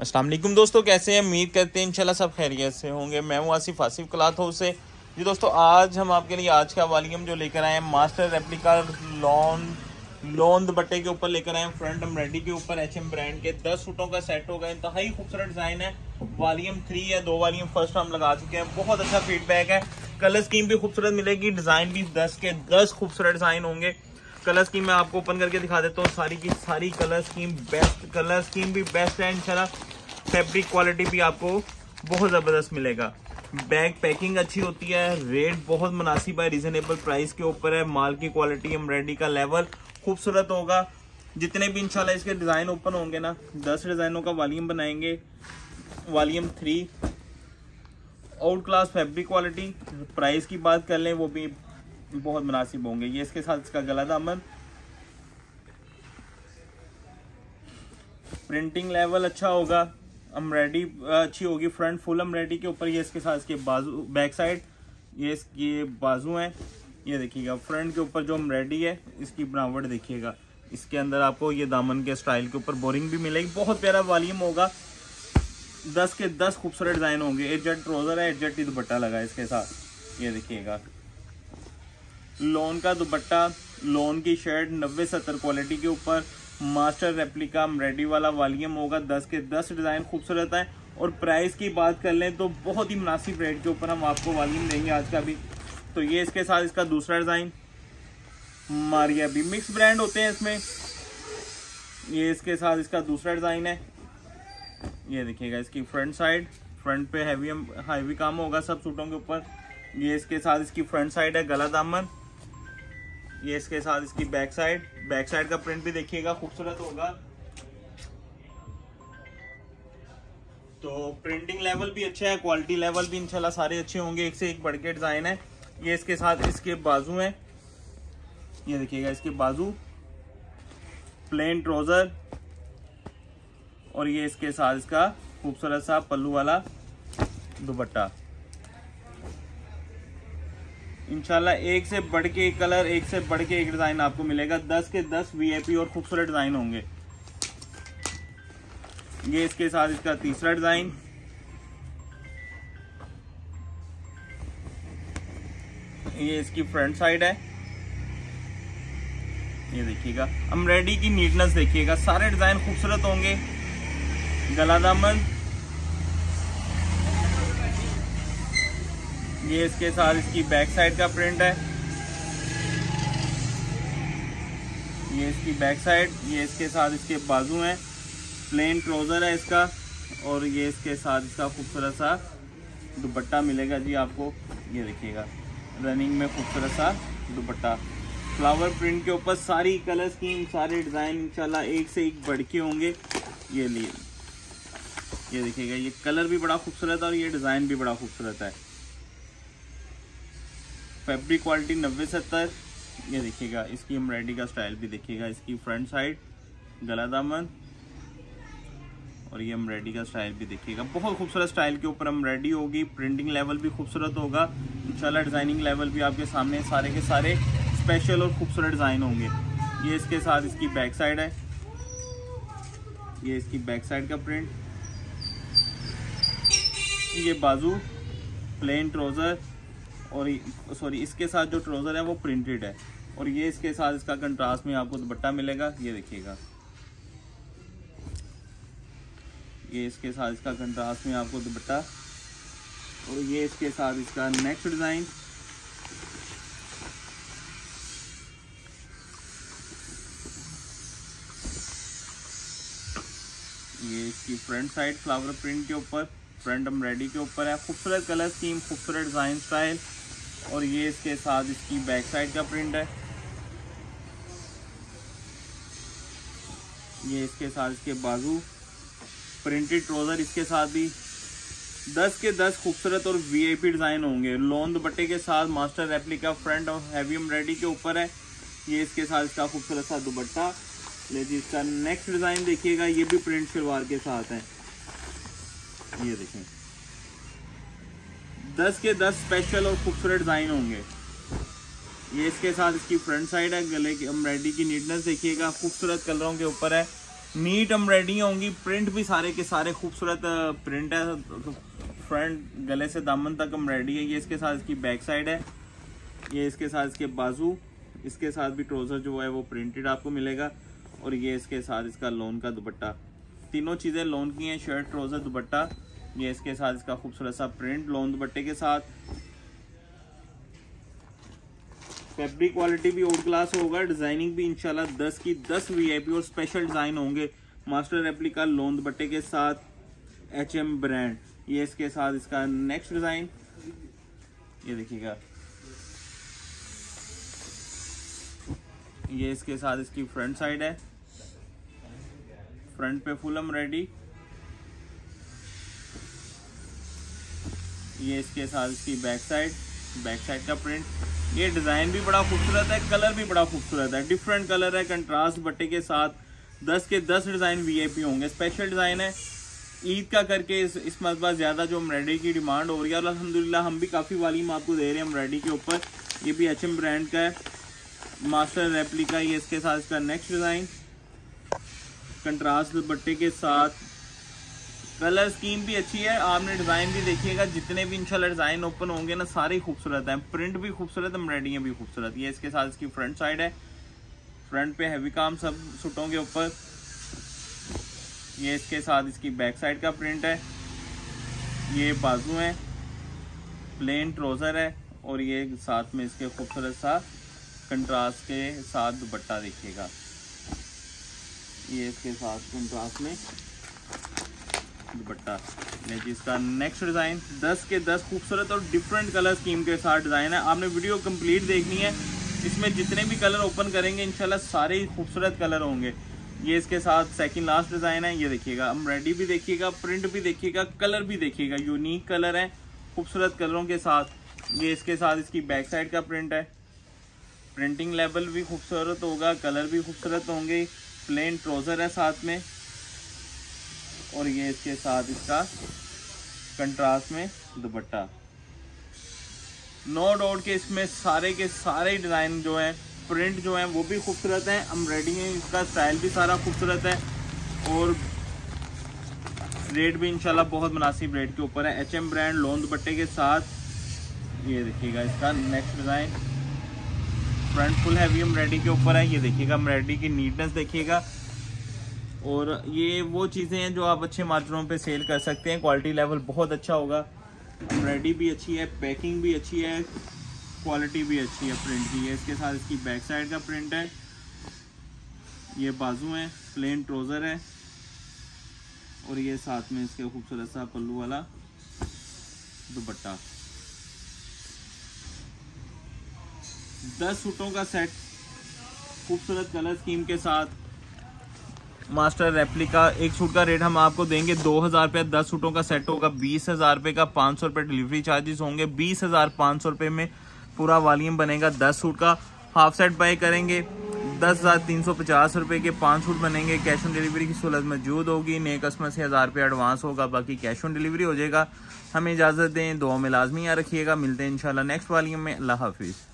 अस्सलाम वालेकुम दोस्तों, कैसे हैं? उम्मीद करते हैं इंशाल्लाह सब खैरियत से होंगे। मैं हूं आसिफ क्लॉथ हाउस से। जी दोस्तों, आज हम आपके लिए आज का वॉल्यूम जो लेकर आए हैं मास्टर रेप्लिका लॉन दुपट्टे के ऊपर लेकर आए हैं। फ्रंट एम्ब्रॉयडरी के ऊपर एचएम ब्रांड के 10 सूटों का सेट होगा। इंतहाई खूबसूरत डिजाइन है। वॉल्यूम 3 है, 2 वॉल्यूम फर्स्ट हम लगा चुके हैं। बहुत अच्छा फीडबैक है। कलर स्कीम भी खूबसूरत मिलेगी, डिजाइन भी 10 के 10 खूबसूरत डिजाइन होंगे। कलर स्कीम मैं आपको ओपन करके दिखा देता हूँ। सारी की सारी colour scheme best, colour scheme भी बेस्ट है इंशाल्लाह। फैब्रिक क्वालिटी भी आपको बहुत ज़बरदस्त मिलेगा। बैग पैकिंग अच्छी होती है। रेट बहुत मुनासिब है, रिजनेबल प्राइस के ऊपर है। माल की क्वालिटी, एम्ब्रॉयडरी का लेवल खूबसूरत होगा। जितने भी इंशाल्लाह इसके डिज़ाइन ओपन होंगे ना, 10 डिज़ाइनों का वॉल्यूम बनाएंगे। Volume 3 out class fabric quality. Price की बात कर लें वो भी बहुत मुनासिब होंगे। ये इसके साथ इसका गला दामन, प्रिंटिंग लेवल अच्छा होगा, एम्ब्रॉयडरी अच्छी होगी। फ्रंट फुल एम्ब्रॉयडरी के ऊपर ये इसके साथ इसके बाजू, बैक साइड ये बाजू हैं। ये देखिएगा फ्रंट के ऊपर जो एम्ब्रॉयडरी है इसकी बनावट देखिएगा। इसके अंदर आपको ये दामन के स्टाइल के ऊपर बोरिंग भी मिलेगी। बहुत प्यारा वॉल्यूम होगा। 10 के 10 खूबसूरत डिजाइन होंगे। एडजस्ट ट्राउजर है, एडजस्ट ही दुपट्टा लगा है इसके साथ। ये देखिएगा लॉन का दुपट्टा, लॉन की शर्ट 90-70 क्वालिटी के ऊपर मास्टर रेप्लिका एम्ब्रॉयडरी वाला वॉल्यूम होगा। 10 के 10 डिजाइन खूबसूरत है। और प्राइस की बात कर लें तो बहुत ही मुनासिब रेट के ऊपर हम आपको वॉल्यूम देंगे आज का भी। तो ये इसके साथ इसका दूसरा डिजाइन, मारिया भी मिक्स ब्रांड होते हैं इसमें। ये इसके साथ इसका दूसरा डिजाइन है। ये देखिएगा इसकी फ्रंट साइड, फ्रंट पे हैवी काम होगा सब सूटों के ऊपर। ये इसके साथ इसकी फ्रंट साइड है, गला दामन। ये इसके साथ इसकी बैक साइड का प्रिंट भी देखिएगा खूबसूरत होगा। तो प्रिंटिंग लेवल भी अच्छा है, क्वालिटी लेवल भी इंशाल्लाह सारे अच्छे होंगे। एक से एक बढ़ के डिजाइन है। ये इसके साथ इसके बाजू हैं। ये देखिएगा इसके बाजू, प्लेन ट्राउजर, और ये इसके साथ इसका खूबसूरत सा पल्लू वाला दुपट्टा। इंशाल्लाह एक से बढ़ के एक कलर, एक से बढ़ के एक डिजाइन आपको मिलेगा। 10 के 10 वीआईपी और खूबसूरत डिजाइन होंगे। ये इसके साथ इसका तीसरा डिजाइन। ये इसकी फ्रंट साइड है। ये देखिएगा एम्ब्रॉयडरी की नीटनेस देखिएगा। सारे डिजाइन खूबसूरत होंगे। गला दामन, ये इसके साथ इसकी बैक साइड का प्रिंट है। ये इसकी बैक साइड, ये इसके साथ इसके बाजू हैं। प्लेन ट्राउजर है इसका, और ये इसके साथ इसका खूबसूरत सा दुपट्टा मिलेगा जी आपको। ये देखिएगा रनिंग में खूबसूरत सा दुपट्टा, फ्लावर प्रिंट के ऊपर। सारी कलर स्कीम, सारे डिजाइन इंशाल्लाह एक से एक बढ़ के होंगे। ये देखिएगा ये कलर भी बड़ा खूबसूरत है और ये डिजाइन भी बड़ा खूबसूरत है। Fabric quality 90-70। ये देखिएगा इसकी एम्ब्रॉयडरी का स्टाइल भी देखिएगा। इसकी फ्रंट साइड, गला दामन, और ये एम्ब्रॉयडरी का स्टाइल भी देखिएगा। बहुत खूबसूरत स्टाइल के ऊपर एम्ब्रॉयडरी होगी। प्रिंटिंग लेवल भी खूबसूरत होगा इंशाल्लाह। डिजाइनिंग लेवल भी आपके सामने सारे के सारे स्पेशल और खूबसूरत डिजाइन होंगे। ये इसके साथ इसकी बैक साइड है। ये इसकी बैक साइड का प्रिंट। ये बाजू, प्लेन ट्राउजर, और सॉरी इसके साथ जो ट्राउजर है वो प्रिंटेड है। और ये इसके साथ इसका कंट्रास्ट में आपको दुपट्टा मिलेगा। ये देखिएगा ये इसके साथ इसका कंट्रास्ट में आपको दुपट्टा, और ये इसके साथ इसका नेक्स्ट डिजाइन। ये इसकी फ्रंट साइड फ्लावर प्रिंट के ऊपर, फ्रंट एम्ब्रॉयडरी के ऊपर है। खूबसूरत कलर स्कीम, खूबसूरत डिजाइन स्टाइल। और ये इसके साथ इसकी बैक साइड का प्रिंट है। ये इसके साथ इसके बाजू, प्रिंटेड ट्राउजर इसके साथ भी। 10 के 10 खूबसूरत और वीआईपी डिजाइन होंगे। लॉन दुपट्टे के साथ मास्टर रेप्लिका फ्रंट और हैवी एम्ब्रॉयडरी के ऊपर है। ये इसके साथ इसका खूबसूरत सा दुपट्टा। लेकिन इसका नेक्स्ट डिजाइन देखिएगा, ये भी प्रिंट शलवार के साथ है। ये देखें 10 के 10 स्पेशल और खूबसूरत डिजाइन होंगे। ये इसके साथ इसकी फ्रंट साइड है। गले की एम्ब्रॉयडरी की नीटनेस देखिएगा, खूबसूरत कलरों के ऊपर है। नीट एम्ब्रॉयडरी होंगी, प्रिंट भी सारे के सारे खूबसूरत प्रिंट है। फ्रंट गले से दामन तक एम्ब्रॉयडरी है। ये इसके साथ इसकी बैक साइड है, ये इसके साथ इसके बाजू, इसके साथ भी ट्राउजर जो है वो प्रिंटेड आपको मिलेगा, और ये इसके साथ इसका लोन का दुपट्टा। तीनों चीज़ें लोन की हैं, शर्ट, ट्राउजर, दुपट्टा। ये इसके साथ इसका खूबसूरत सा प्रिंट लोन दुपट्टे के साथ। फैब्रिक क्वालिटी भी आउट क्लास होगा, डिजाइनिंग भी इंशाल्लाह 10 की 10 वीआईपी और स्पेशल डिजाइन होंगे। मास्टर रेप्लिका लोन दुपट्टे के साथ, HM ब्रांड। ये इसके साथ इसका नेक्स्ट डिजाइन, ये देखिएगा, ये इसके साथ इसकी फ्रंट साइड है, फ्रंट पे फुल एम्ब्रॉयडरी। ये इसके साथ इसकी बैक साइड का प्रिंट। ये डिजाइन भी बड़ा खूबसूरत है, कलर भी बड़ा खूबसूरत है, डिफरेंट कलर है, कंट्रास्ट दुपट्टे के साथ। 10 के 10 डिजाइन वीआईपी होंगे, स्पेशल डिजाइन है। ईद का करके इस मरतबा ज्यादा जो एम्ब्रॉयडरी की डिमांड हो रही है, अल्हम्दुलिल्लाह हम भी काफी वालीम आपको दे रहे हैं एम्ब्रॉयडरी के ऊपर। ये भी HM ब्रांड का है, मास्टर रेप्लिका। ये इसके साथ इसका नेक्स्ट डिजाइन, कंट्रास्ट दुपट्टे के साथ। कलर स्कीम भी अच्छी है, आपने डिजाइन भी देखिएगा, जितने भी इंशाल्लाह डिजाइन ओपन होंगे ना सारे खूबसूरत हैं, प्रिंट भी खूबसूरत, एम्ब्रॉयडरी भी खूबसूरत। ये इसके साथ इसकी फ्रंट साइड है, फ्रंट पे हैवी काम सब सूटों के ऊपर। ये इसके साथ इसकी बैक साइड का प्रिंट है। ये बाजू है, प्लेन ट्राउजर है, और ये साथ में इसके खूबसूरत सा कंट्रास्ट के साथ दुपट्टा देखिएगा। ये इसके साथ कंट्रास्ट में दुपट्टा। जिसका नेक्स्ट डिजाइन 10 के 10 खूबसूरत और डिफरेंट कलर स्कीम के साथ डिजाइन है। आपने वीडियो कंप्लीट देखनी है, इसमें जितने भी कलर ओपन करेंगे इंशाल्लाह सारे ही खूबसूरत कलर होंगे। ये इसके साथ सेकंड लास्ट डिजाइन है। ये देखिएगा, एम्ब्रॉयडरी भी देखिएगा, प्रिंट भी देखिएगा, कलर भी देखिएगा, यूनिक कलर है खूबसूरत कलरों के साथ। ये इसके साथ इसकी बैक साइड का प्रिंट है, प्रिंटिंग लेवल भी खूबसूरत होगा, कलर भी खूबसूरत होंगे। प्लेन ट्राउजर है साथ में, और ये इसके साथ इसका कंट्रास्ट में दुपट्टा। नो डाउट के इसमें सारे के सारे डिजाइन जो है, प्रिंट जो है वो भी खूबसूरत है, एम्ब्रॉयडरी इसका स्टाइल भी सारा खूबसूरत है, और रेट भी इंशाल्लाह बहुत मुनासिब रेट के ऊपर है। HM ब्रांड लोन दुपट्टे के साथ। ये देखिएगा इसका next design, front full heavy embroidery के ऊपर है। ये देखिएगा एम्ब्रॉयडरी की नीटनेस देखिएगा, और ये वो चीज़ें हैं जो आप अच्छे मार्जिनों पे सेल कर सकते हैं। क्वालिटी लेवल बहुत अच्छा होगा, एम्ब्रॉयडरी भी अच्छी है, पैकिंग भी अच्छी है, क्वालिटी भी अच्छी है प्रिंट की। है इसके साथ इसकी बैक साइड का प्रिंट है। ये बाजू है, प्लेन ट्राउजर है, और ये साथ में इसके खूबसूरत सा पल्लू वाला दुपट्टा। 10 सूटों का सेट खूबसूरत कलर स्कीम के साथ, मास्टर रेप्लिका। एक सूट का रेट हम आपको देंगे 2000 रुपये। 10 सूटों का सेट होगा 20,000 रुपये का। 500 रुपये डिलीवरी चार्जेस होंगे। 20,500 रुपये में पूरा वॉल्यूम बनेगा। 10 सूट का हाफ सेट बाय करेंगे 10,350 रुपये के 5 सूट बनेंगे। कैश ऑन डिलीवरी की सहूलत मौजूद होगी। नए कस्टमर से 1000 रुपये एडवांस होगा, बाकी कैश ऑन डिलीवरी हो जाएगा। हमें इजाज़त दें, दुआ में लाजमी याद रखिएगा। मिलते हैं इंशाल्लाह नेक्स्ट वॉल्यूम में। अल्लाह हाफिज़।